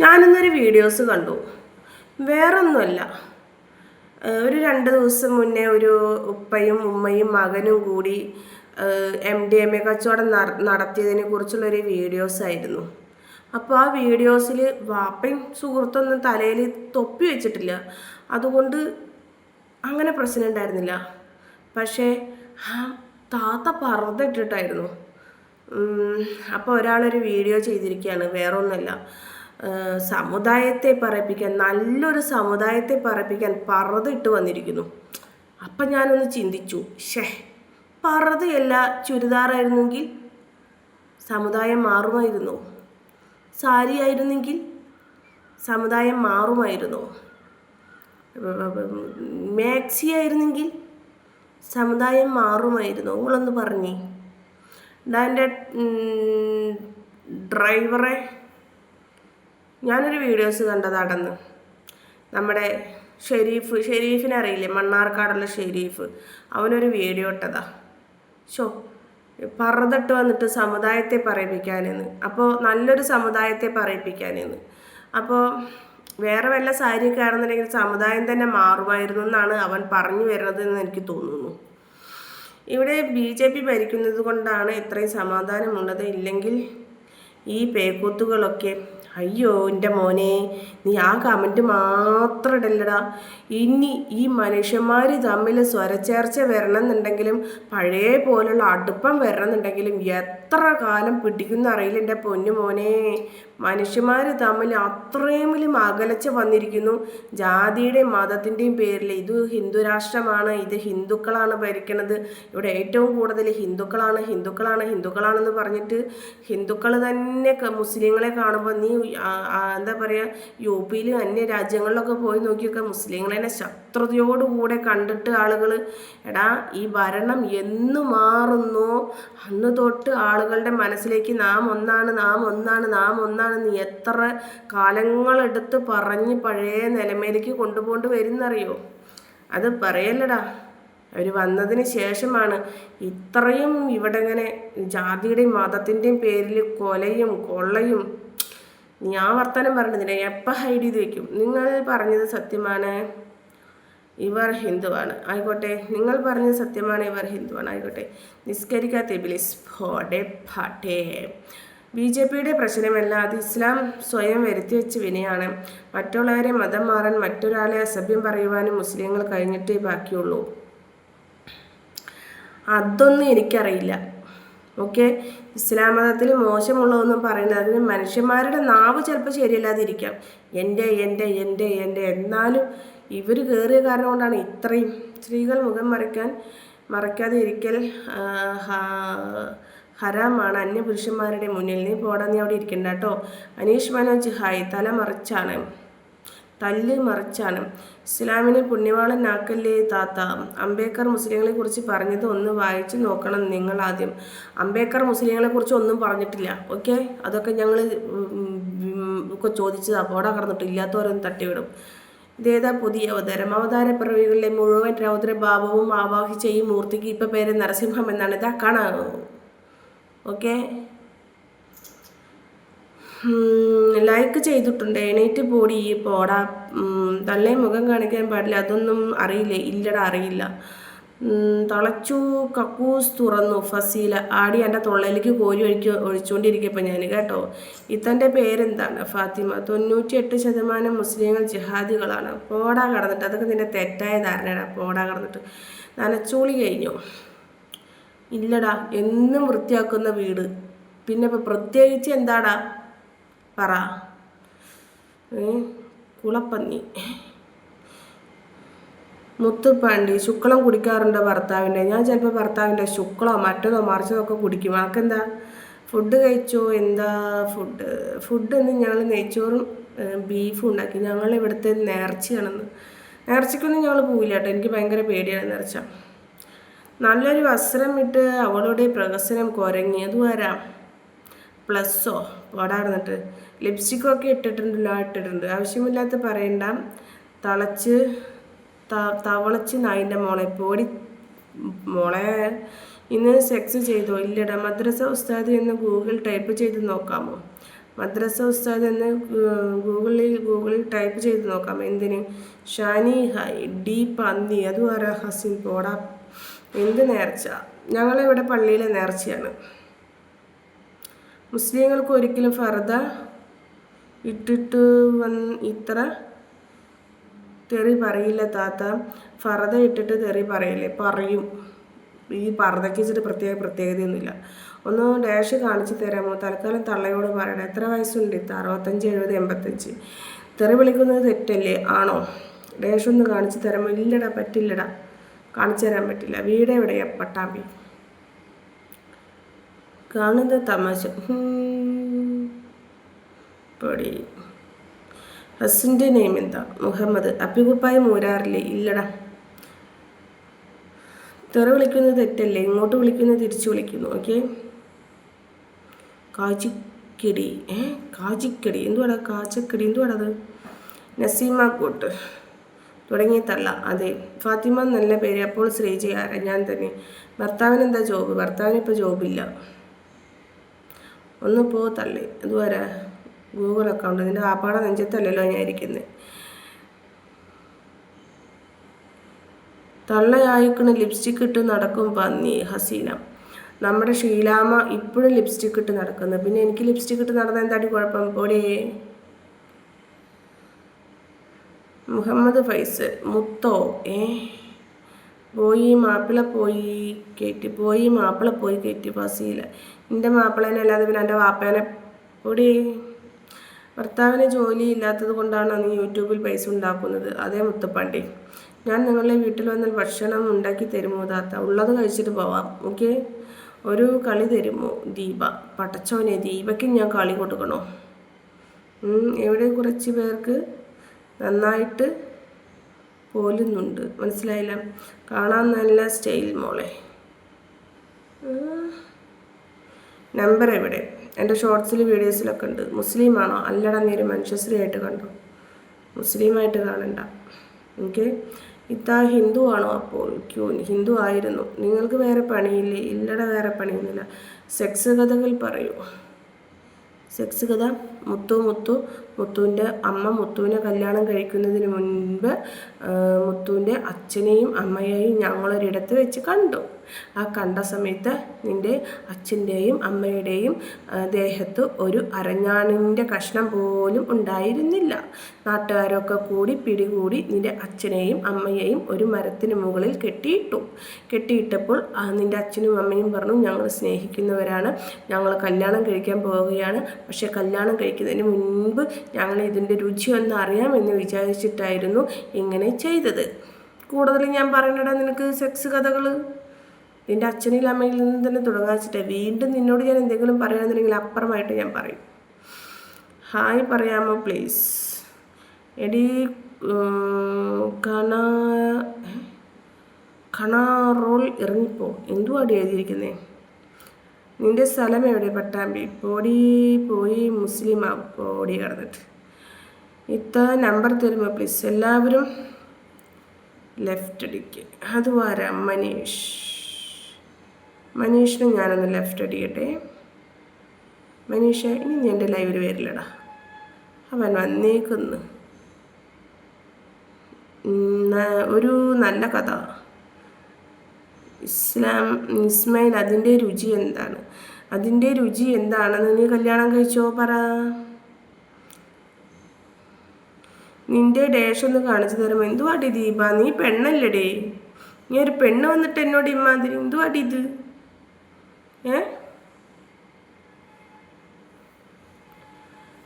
ഞാനിന്നൊരു videos കണ്ടു. വേറൊന്നുമല്ല, ഒരു 2 ദിവസം മുന്നേ ഒരു ഉപ്പയും ഉമ്മയും മകനും കൂടി MDMA കച്ചവടം നടത്തിയതിനെ കുറിച്ചുള്ളൊരു വീഡിയോസായിരുന്നു. അപ്പോൾ ആ വീഡിയോസിൽ വാപ്പയും സുഹൃത്തൊന്നും തലയിൽ തൊപ്പി വെച്ചിട്ടില്ല, അതുകൊണ്ട് അങ്ങനെ പ്രശ്നം ഉണ്ടായിരുന്നില്ല. പക്ഷേ താത്ത പർദ്ദ. അപ്പോൾ ഒരാളൊരു വീഡിയോ ചെയ്തിരിക്കുകയാണ്. വേറൊന്നുമല്ല, സമുദായത്തെ പറയിപ്പിക്കാൻ, നല്ലൊരു സമുദായത്തെ പറയിപ്പിക്കാൻ പർദ്ദ ഇട്ട് വന്നിരിക്കുന്നു. അപ്പം ഞാനൊന്ന് ചിന്തിച്ചു, പർദ്ദയല്ല ചുരിദാറായിരുന്നെങ്കിൽ സമുദായം മാറുമായിരുന്നു. സാരി ആയിരുന്നെങ്കിൽ സമുദായം മാറുമായിരുന്നു. മാക്സി ആയിരുന്നെങ്കിൽ സമുദായം മാറുമായിരുന്നു. നിങ്ങളൊന്ന് പറഞ്ഞേ. എൻ്റെ ഡ്രൈവറെ ഞാനൊരു വീഡിയോസ് കണ്ടതാണെന്ന്, നമ്മുടെ ഷെരീഫിനെ അറിയില്ലേ, മണ്ണാർക്കാടുള്ള ഷെരീഫ്, അവനൊരു വീഡിയോ ഇട്ടതാ. പർദ്ദട്ട് വന്നിട്ട് സമുദായത്തെ പറയിപ്പിക്കാനെന്ന്. അപ്പോൾ നല്ലൊരു സമുദായത്തെ പറയിപ്പിക്കാനെന്ന്. അപ്പോൾ വേറെ വല്ല സാരിയൊക്കെ ആണെന്നുണ്ടെങ്കിൽ സമുദായം തന്നെ മാറുമായിരുന്നു എന്നാണ് അവൻ പറഞ്ഞു വരുന്നത് എന്ന് എനിക്ക് തോന്നുന്നു. ഇവിടെ BJP ഭരിക്കുന്നത് കൊണ്ടാണ് ഇത്രയും സമാധാനമുള്ളത്. ഇല്ലെങ്കിൽ ഈ പേക്കൂത്തുകളൊക്കെ, അയ്യോ എൻ്റെ മോനെ, നീ ആ കമൻറ്റ് മാത്രം ഇടല്ലടാ. ഇനി ഈ മനുഷ്യന്മാർ തമ്മിൽ സ്വരച്ചേർച്ച വരണമെന്നുണ്ടെങ്കിലും പഴയ പോലുള്ള അടുപ്പം വരണമെന്നുണ്ടെങ്കിലും എത്ര കാലം പിടിക്കുന്ന അറിയില്ല എൻ്റെ പൊന്നു മോനെ. മനുഷ്യന്മാർ തമ്മിൽ അത്രയും അകലച്ച് വന്നിരിക്കുന്നു. ജാതിയുടെയും മതത്തിൻ്റെയും പേരിൽ ഇത് ഹിന്ദു രാഷ്ട്രമാണ്, ഇത് ഹിന്ദുക്കളാണ് ഭരിക്കണത്, ഇവിടെ ഏറ്റവും കൂടുതൽ ഹിന്ദുക്കളാണെന്ന് പറഞ്ഞിട്ട് ഹിന്ദുക്കൾ തന്നെ മുസ്ലിങ്ങളെ കാണുമ്പോൾ നീ എന്താ പറയുക, UP അന്യ രാജ്യങ്ങളിലൊക്കെ പോയി നോക്കിയൊക്കെ മുസ്ലിങ്ങളെ ശത്രുതയോടുകൂടെ കണ്ടിട്ട് ആളുകൾ, എടാ ഈ ഭരണം എന്ന് മാറുന്നു അന്ന് തൊട്ട് ആളുകളുടെ മനസ്സിലേക്ക് നാം ഒന്നാണ് നീ എത്ര കാലങ്ങളെടുത്ത് പറഞ്ഞ് പഴയ നിലമേലേക്ക് കൊണ്ടുപോകേണ്ടി വരുന്നറിയോ? അത് പറയല്ലടാ. അവർ വന്നതിന് ശേഷമാണ് ഇത്രയും ഇവിടെ ഇങ്ങനെ ജാതിയുടെയും മതത്തിൻ്റെയും പേരിൽ കൊലയും കൊള്ളയും. നീ ആ വർത്തമാനം പറഞ്ഞതിനെ എപ്പോൾ ഹൈഡ് ചെയ്ത് വെക്കും? നിങ്ങൾ പറഞ്ഞത് സത്യമാണ്, ഇവർ ഹിന്ദുവാണ് ആയിക്കോട്ടെ. നിങ്ങൾ പറഞ്ഞത് സത്യമാണ്, ഇവർ ഹിന്ദുവാണ് ആയിക്കോട്ടെ. നിസ്കരിക്കാത്ത ഇബ്ലീസ് ഫോടെ ഫാട്ടെ. BJPയുടെ പ്രശ്നമല്ല, അത് ഇസ്ലാം സ്വയം വരുത്തി വെച്ച വിനയാണ്. മറ്റുള്ളവരെ മതം മാറാൻ, മറ്റൊരാളെ അസഭ്യം പറയുവാനും മുസ്ലിങ്ങൾ കഴിഞ്ഞിട്ടേ ബാക്കിയുള്ളൂ. അതൊന്നും എനിക്കറിയില്ല. ഓക്കെ, ഇസ്ലാം മതത്തിൽ മോശമുള്ളതൊന്നും പറയുന്നത്, അതിന് മനുഷ്യന്മാരുടെ നാവ് ചിലപ്പോൾ ശരിയല്ലാതിരിക്കാം. എൻ്റെ എന്നാലും ഇവർ കയറിയ കാരണം കൊണ്ടാണ് ഇത്രയും. സ്ത്രീകൾ മുഖം മറയ്ക്കാതെ ഇരിക്കൽ ഹറാമാണ് അന്യപുരുഷന്മാരുടെ മുന്നിൽ. നീ പോടാ, നീ അവിടെ ഇരിക്കണ്ട കേട്ടോ. അനീഷ് മനോജ് ഹായ്. തല്ല് മറിച്ചാണ്. ഇസ്ലാമിനെ പുണ്യവാളനാക്കല്ലേ താത്ത. അംബേദ്കർ മുസ്ലിങ്ങളെ കുറിച്ച് പറഞ്ഞത് ഒന്ന് വായിച്ചു നോക്കണം നിങ്ങൾ ആദ്യം. അംബേദ്കർ മുസ്ലിങ്ങളെ കുറിച്ച് ഒന്നും പറഞ്ഞിട്ടില്ല. ഓക്കെ, അതൊക്കെ ഞങ്ങൾ ഒക്കെ ചോദിച്ചതാ. പോടാ കടന്നിട്ട് ഇല്ലാത്തവരൊന്നും തട്ടിവിടും. ഇതേതാ പുതിയ അവതാര പിറവികളിലെ മുഴുവൻ രൗദ്രഭാവവും ആവാഹിച്ച ഈ മൂർത്തിക്ക് ഇപ്പം പേര് നരസിംഹം എന്നാണ്. ഇതാ കാണാ. ഓക്കെ, ലൈക്ക് ചെയ്തിട്ടുണ്ട്. എണീറ്റ് പോടി പോടാ. തള്ളേ മുഖം കാണിക്കാൻ പാടില്ല. അതൊന്നും അറിയില്ലേ? ഇല്ലടാ, അറിയില്ല. തളച്ചു കക്കൂസ് തുറന്നു ഫസീല. ആടി എൻ്റെ തൊള്ളയിലേക്ക് കോരി ഒഴിച്ചുകൊണ്ടിരിക്കപ്പോൾ ഞാൻ കേട്ടോ. ഇത്തൻ്റെ പേരെന്താണ്? ഫാത്തിമ. 98% മുസ്ലിങ്ങൾ ജിഹാദികളാണ്. പോടാ കടന്നിട്ട്. അതൊക്കെ നിൻ്റെ തെറ്റായ ധാരണയാണ്. പോടാ കടന്നിട്ട്. നനച്ചോളി കഴിഞ്ഞോ? ഇല്ലടാ, എന്നും വൃത്തിയാക്കുന്ന വീട്. പിന്നെ ഇപ്പം പ്രത്യേകിച്ച് എന്താടാ പറ? കുളപ്പന്നി. മുത്തുപ്പാണ്ടി. ശുക്ലം കുടിക്കാറുണ്ടോ ഭർത്താവിൻ്റെ? ഞാൻ ചിലപ്പോൾ ഭർത്താവിൻ്റെ ശുക്ലോ മറ്റതോ മറിച്ചതോ ഒക്കെ കുടിക്കും. ആൾക്കെന്താ? ഫുഡ് കഴിച്ചോ? എന്താ ഫുഡ് എന്ന് ഞങ്ങൾ നെയ്ച്ചോറും ബീഫും ഉണ്ടാക്കി. ഞങ്ങൾ ഇവിടുത്തെ നേർച്ചയാണെന്ന്. നേർച്ചയ്ക്കൊന്നും ഞങ്ങൾ പോവില്ല കേട്ടോ, എനിക്ക് ഭയങ്കര പേടിയാണ് നേർച്ച. നല്ലൊരു വസ്ത്രം ഇട്ട് അവളുടെ പ്രഹസനം കുരങ്ങി. അത് വരാം. പ്ലസ്സോ പോടാർന്നിട്ട്. ലിപ്സ്റ്റിക്കൊക്കെ ഇട്ടിട്ടുണ്ട്. ആവശ്യമില്ലാത്ത പറയണ്ട. തവളച്ച് നായിൻ്റെ മോളെ. പോടി മോളെ. ഇന്ന് സെക്സ് ചെയ്തോ? ഇല്ലടാ. മദ്രസ ഉസ്താദ് എന്ന് ഗൂഗിൾ ടൈപ്പ് ചെയ്ത് നോക്കാമോ? മദ്രസ ഉസ്താദ് എന്ന് ഗൂഗിളിൽ ടൈപ്പ് ചെയ്ത് നോക്കാം. എന്തിന്? ഷാനി ഹൈ ഡി പന്നി അതും ആരാ? ഹസിൻ പോടാ. എന്ത് നേർച്ച? ഞങ്ങളിവിടെ പള്ളിയിലെ നേർച്ചയാണ്. മുസ്ലിങ്ങൾക്ക് ഒരിക്കലും ഫർദ ഇട്ടിട്ട് ഇത്ര തെറി പറയില്ല താത്ത. ഫർദ ഇട്ടിട്ട് തെറി പറയില്ലേ? പറയും. ഈ പർദ്ദയ്ക്ക് വെച്ചിട്ട് പ്രത്യേകതയൊന്നുമില്ല. ഒന്ന് ഡാഷ് കാണിച്ച് തരാമോ? തൽക്കാലം തള്ളയോട് പറയണം. എത്ര വയസ്സുണ്ട്? 65, 70, 85. തെറി വിളിക്കുന്നത് തെറ്റല്ലേ? ആണോ? ഡാഷ് ഒന്ന് കാണിച്ച് തരാമോ? ഇല്ലടാ, പറ്റില്ലടാ, കാണിച്ചു തരാൻ പറ്റില്ല. വീട് എവിടെയാ? പട്ടാമ്പി. കാണുന്നത് തമാശ. പൊടി. ഹസിൻ്റെ നെയിം എന്താ? മുഹമ്മദ്. അപ്പിക്കുപ്പായി മൂരാറില്ലേ? ഇല്ലടാ. തെറി വിളിക്കുന്നത് തെറ്റല്ലേ? ഇങ്ങോട്ട് വിളിക്കുന്നത് തിരിച്ചു വിളിക്കുന്നു. ഓക്കെ. കാച്ചിക്കടി. കാച്ചിക്കടി എന്തുവാടാ? കാച്ചക്കടി എന്തുവാടത്? നസീമ കൂട്ട് തുടങ്ങിയതല്ല. അതെ. ഫാത്തിമ നല്ല പേര്. അപ്പോൾ ശ്രീജ ആരാ? ഞാൻ തന്നെ. ഭർത്താവിന് എന്താ ജോബ്? ഭർത്താവിന് ഇപ്പോൾ ജോബില്ല. ഒന്ന് പോ തള്ളി. അതുവരെ ഗൂഗിൾ അക്കൗണ്ട്. ഇതിൻ്റെ ആപ്പാടെ നെഞ്ചത്തല്ലല്ലോ ഞാൻ ഇരിക്കുന്നത്. തള്ളയായിക്കണ് ലിപ്സ്റ്റിക് ഇട്ട് നടക്കും പന്നി. ഹസീന. നമ്മുടെ ഷീലാമ്മ ഇപ്പോഴും ലിപ്സ്റ്റിക് ഇട്ട് നടക്കുന്നു. പിന്നെ എനിക്ക് ലിപ്സ്റ്റിക് ഇട്ട് നടന്ന എന്താടി കുഴപ്പം? പോടേ. മുഹമ്മദ് ഫൈസൽ. മുത്തോ? പോയി മാപ്പിള പോയി കയറ്റി ഫസീല. എൻ്റെ മാപ്പിളേനെ അല്ലാതെ പിന്നെ എൻ്റെ വാപ്പേനെ പൊടി. ഭർത്താവിന് ജോലി ഇല്ലാത്തത് കൊണ്ടാണ് നീ യൂട്യൂബിൽ പൈസ ഉണ്ടാക്കുന്നത്. അതേ മുത്തപ്പാണ്ടി. ഞാൻ നിങ്ങളുടെ വീട്ടിൽ വന്നാൽ ഭക്ഷണം ഉണ്ടാക്കി തരുമോ താത്ത? ഉള്ളത് കഴിച്ചിട്ട് പോവാം. ഓക്കെ. ഒരു കളി തരുമോ? ദീപ. പടച്ചോനെ, ദീപയ്ക്ക് ഞാൻ കളി കൊടുക്കണോ? എവിടെ കുറച്ച് പേർക്ക് നന്നായിട്ട് പോലുന്നുണ്ട്. മനസ്സിലായില്ല? കാണാൻ നല്ല സ്റ്റൈൽ മോളെ. നമ്പർ എവിടെ? എൻ്റെ ഷോർട്സിൽ വീഡിയോസിലൊക്കെ ഉണ്ട്. മുസ്ലിമാണോ? അല്ലട, നീ ഒരു മനുഷ്യശ്രീ ആയിട്ട് കണ്ടു. മുസ്ലിമായിട്ട് കാണണ്ട. ഓക്കെ. ഇത്താ ഹിന്ദു ആണോ? അപ്പോൾ ഹിന്ദു ആയിരുന്നു. നിങ്ങൾക്ക് വേറെ പണിയില്ലേ? ഇല്ലട, വേറെ പണിയൊന്നുമില്ല. സെക്സ് കഥകൾ പറയൂ. സെക്സ് കഥ. മുത്തുവിൻ്റെ അമ്മ മുത്തുവിനെ കല്യാണം കഴിക്കുന്നതിന് മുൻപ് മുത്തുവിൻ്റെ അച്ഛനെയും അമ്മയെയും ഞങ്ങളൊരിടത്ത് വെച്ച് കണ്ടു. ആ കണ്ട സമയത്ത് നിൻ്റെ അച്ഛൻ്റെയും അമ്മയുടെയും ദേഹത്ത് ഒരു അരഞ്ഞാണിൻ്റെ കഷ്ണം പോലും ഉണ്ടായിരുന്നില്ല. നാട്ടുകാരൊക്കെ കൂടി പിടികൂടി നിൻ്റെ അച്ഛനെയും അമ്മയെയും ഒരു മരത്തിന് മുകളിൽ കെട്ടിയിട്ടപ്പോൾ നിൻ്റെ അച്ഛനും അമ്മയും പറഞ്ഞു, ഞങ്ങൾ സ്നേഹിക്കുന്നവരാണ്, ഞങ്ങൾ കല്യാണം കഴിക്കാൻ പോവുകയാണ്. പക്ഷേ കല്യാണം കഴിക്കുന്നതിന് മുൻപ് ഞങ്ങൾ ഇതിൻ്റെ രുചി ഒന്ന് അറിയാമെന്ന് വിചാരിച്ചിട്ടായിരുന്നു ഇങ്ങനെ ചെയ്തത്. കൂടുതൽ ഞാൻ പറയണടാ നിനക്ക് സെക്സ് കഥകൾ. നിൻ്റെ അച്ഛനിൽ അമ്മയിൽ നിന്ന് തന്നെ തുടങ്ങാച്ചിട്ടേ. വീണ്ടും നിന്നോട് ഞാൻ എന്തെങ്കിലും പറയുകയാണെന്നുണ്ടെങ്കിൽ അപ്പുറമായിട്ട് ഞാൻ പറയും. ഹായ് പറയാമോ പ്ലീസ്? എടി കണാറോൾ ഇറങ്ങിപ്പോ. എന്തുവാടി എഴുതിയിരിക്കുന്നേ? നിൻ്റെ സ്ഥലം എവിടെ? പട്ടാമ്പി. പോയി മുസ്ലിം പോടി കിടന്നിട്ട്. നമ്പർ തരുമോ പ്ലീസ്? എല്ലാവരും ലെഫ്റ്റ് അടിക്ക്. അതുവാരാ? മനീഷിനെ ഞാനൊന്ന് ലെഫ്റ്റ് അടിക്കട്ടെ. മനീഷ, ഇനി ഞാൻ എൻ്റെ ലൈവിൽ വരില്ലടാ. അവൻ വന്നേക്കുന്നു. ഒരു നല്ല കഥ. ഇസ്മായിൽ, അതിൻ്റെ രുചി എന്താണെന്ന് നീ കല്യാണം കഴിച്ചോ? പറ. നിൻ്റെ ഡേഷ് ഒന്ന് കാണിച്ചു തരുമോ? എന്തുവാടി ദീപ, നീ പെണ്ണല്ലേടേ? നീ ഒരു പെണ്ണ് വന്നിട്ട് എന്നോട് ഇമാതിരി എന്തുവാടി ഇത്?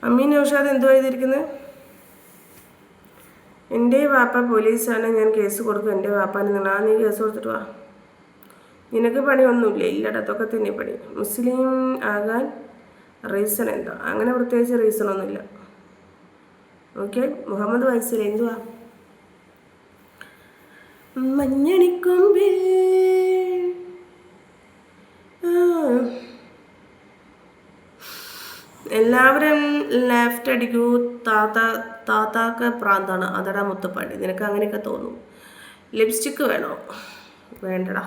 അമ്മീൻ നൗഷാദ് എന്തുവാ ചെയ്തിരിക്കുന്നത്? എൻ്റെ വാപ്പ പോലീസാണ്, ഞാൻ കേസ് കൊടുക്കും. എൻ്റെ വാപ്പാന് നിങ്ങൾ നീ കേസ് കൊടുത്തിട്ട് വാ. നിനക്ക് പണിയൊന്നുമില്ലേ? ഇല്ലട, അതൊക്കെ തന്നെ പണി. മുസ്ലിം ആകാൻ റീസൺ എന്താ? അങ്ങനെ പ്രത്യേകിച്ച് റീസണൊന്നുമില്ല. ഓക്കെ. മുഹമ്മദ് വയസ്സിൽ എന്തുവാ? മഞ്ഞണിക്കൊമ്പിൽ എല്ലാവരും ലെഫ്റ്റ് അടിക്കൂ. താത്താക്ക് പ്രാന്താണ്. അതടാ മുത്തപ്പാണ്ടി, നിനക്ക് അങ്ങനെയൊക്കെ തോന്നും. ലിപ്സ്റ്റിക്ക് വേണോ? വേണ്ടടാ.